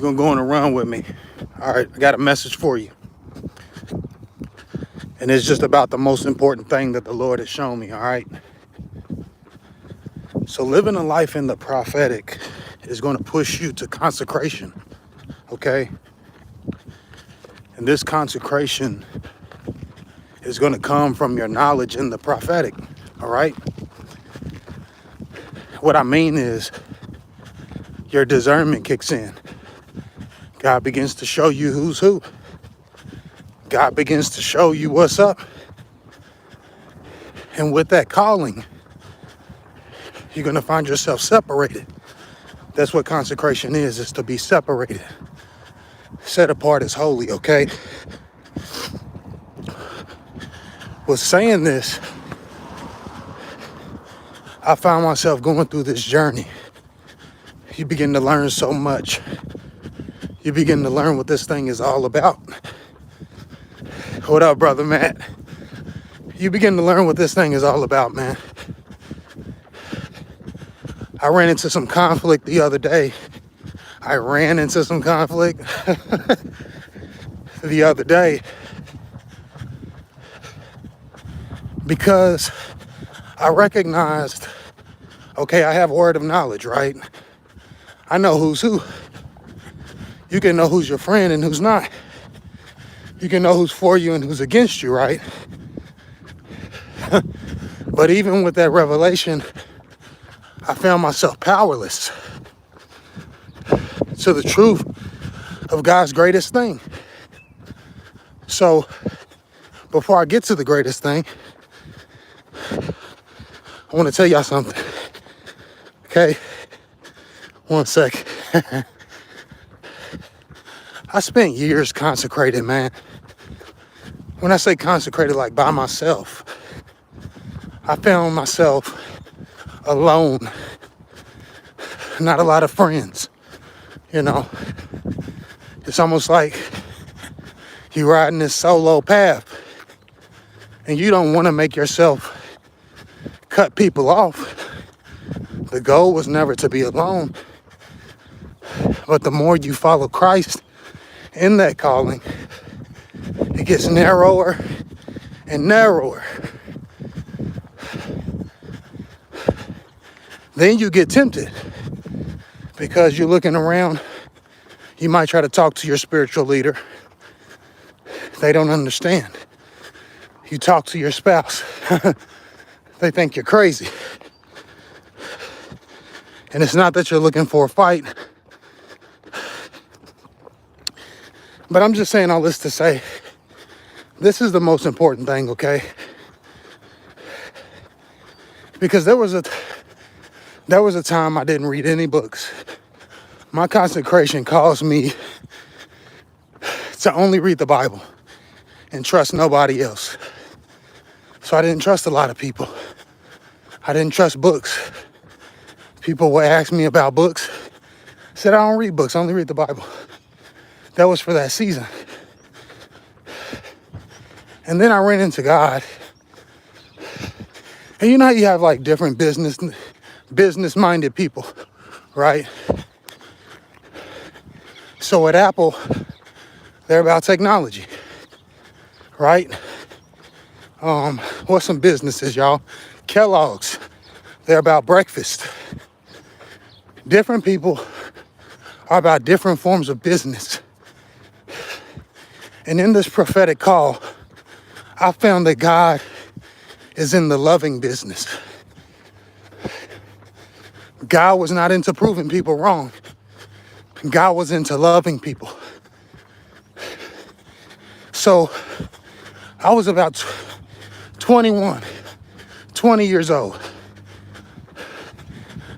gonna go on a run with me. All right, I got a message for you. And it's just about the most important thing that the Lord has shown me, all right? So living a life in the prophetic is going to push you to consecration, okay? And this consecration is going to come from your knowledge in the prophetic, all right? What I mean is your discernment kicks in. God begins to show you who's who. God begins to show you what's up. And with that calling, you're going to find yourself separated. That's what consecration is to be separated. Set apart as holy, okay? With saying this, I found myself going through this journey. You begin to learn so much. You begin to learn what this thing is all about. What up, brother Matt? You begin to learn what this thing is all about, man. I ran into some conflict the other day. The other day because I recognized, okay, I have a word of knowledge, right? I know who's who. You can know who's your friend and who's not. You can know who's for you and who's against you, right? But even with that revelation, I found myself powerless to the truth of God's greatest thing. So before I get to the greatest thing, I want to tell y'all something. Okay? One sec. I spent years consecrated, man. When I say consecrated, like by myself, I found myself alone. Not a lot of friends, you know. It's almost like you're riding this solo path and you don't want to make yourself cut people off. The goal was never to be alone. But the more you follow Christ in that calling, it gets narrower and narrower. Then you get tempted because you're looking around. You might try to talk to your spiritual leader. They don't understand. You talk to your spouse. They think you're crazy. And it's not that you're looking for a fight. But I'm just saying all this to say, this is the most important thing, okay? Because there was a time I didn't read any books. My consecration caused me to only read the Bible and trust nobody else. So I didn't trust a lot of people. I didn't trust books. People would ask me about books. I said, I don't read books, I only read the Bible. That was for that season. And then I ran into God. And you know how you have like different business-minded people, right? So at Apple, they're about technology, right? What's some businesses, y'all? Kellogg's, they're about breakfast. Different people are about different forms of business. And in this prophetic call, I found that God is in the loving business. God was not into proving people wrong. God was into loving people. So I was about 21, 20 years old.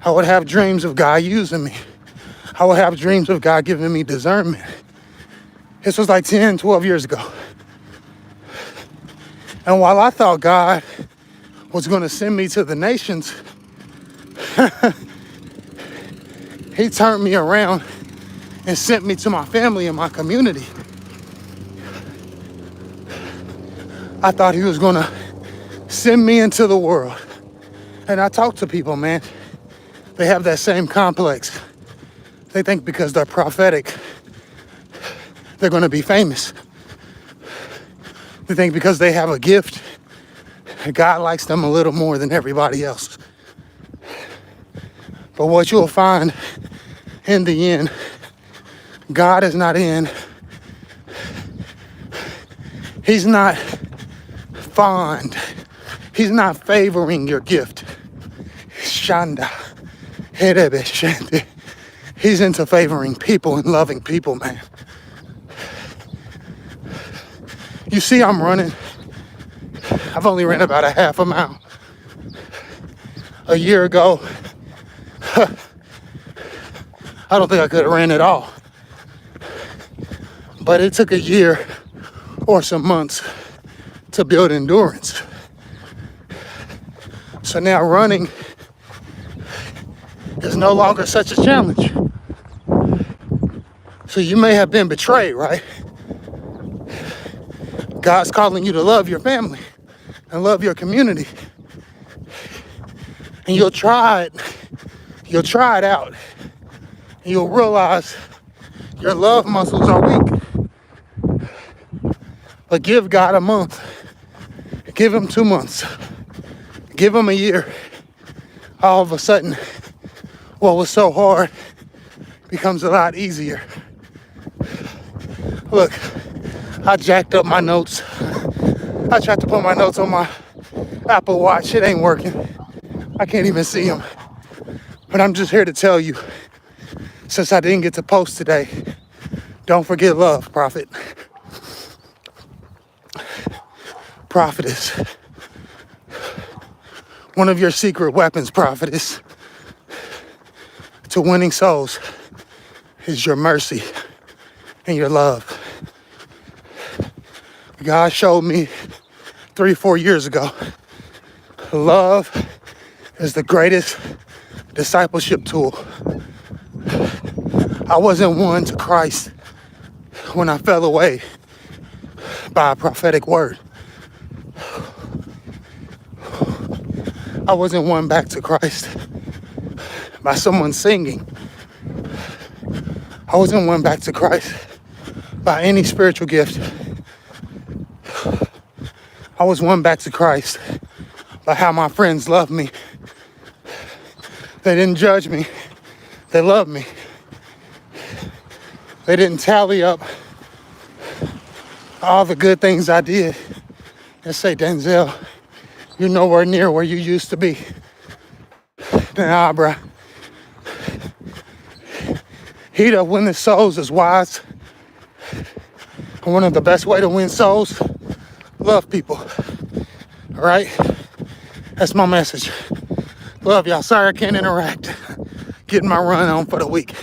I would have dreams of God using me. I would have dreams of God giving me discernment. This was like 10, 12 years ago. And while I thought God was going to send me to the nations, he turned me around and sent me to my family and my community. I thought he was going to send me into the world. And I talk to people, man. They have that same complex. They think because they're prophetic, they're going to be famous. They think because they have a gift, God likes them a little more than everybody else. But what you'll find in the end, God is not in. He's not fond. He's not favoring your gift. Shanda. Herebe shende. He's into favoring people and loving people, man. You see, I'm running. I've only ran about a half a mile. A year ago, I don't think I could have ran at all. But it took a year or some months to build endurance. So now running is no longer such a challenge. So you may have been betrayed, right? God's calling you to love your family and love your community. And you'll try it. You'll try it out. And you'll realize your love muscles are weak. But give God a month. Give him 2 months. Give him a year. All of a sudden, what was so hard becomes a lot easier. Look, I jacked up my notes. I tried to put my notes on my Apple Watch. It ain't working. I can't even see them. But I'm just here to tell you, since I didn't get to post today, don't forget love, prophet. Prophetess. One of your secret weapons, prophetess, to winning souls is your mercy and your love. God showed me 3-4 years ago, love is the greatest discipleship tool. I wasn't won to Christ when I fell away by a prophetic word. I wasn't won back to Christ by someone singing. I wasn't won back to Christ by any spiritual gift. I was won back to Christ by how my friends loved me. They didn't judge me. They loved me. They didn't tally up all the good things I did and say, Denzel, you're nowhere near where you used to be. Nah, bruh. He that winneth souls is wise. And one of the best way to win souls, love people. All right? That's my message. Love y'all. Sorry I can't interact. Getting my run on for the week.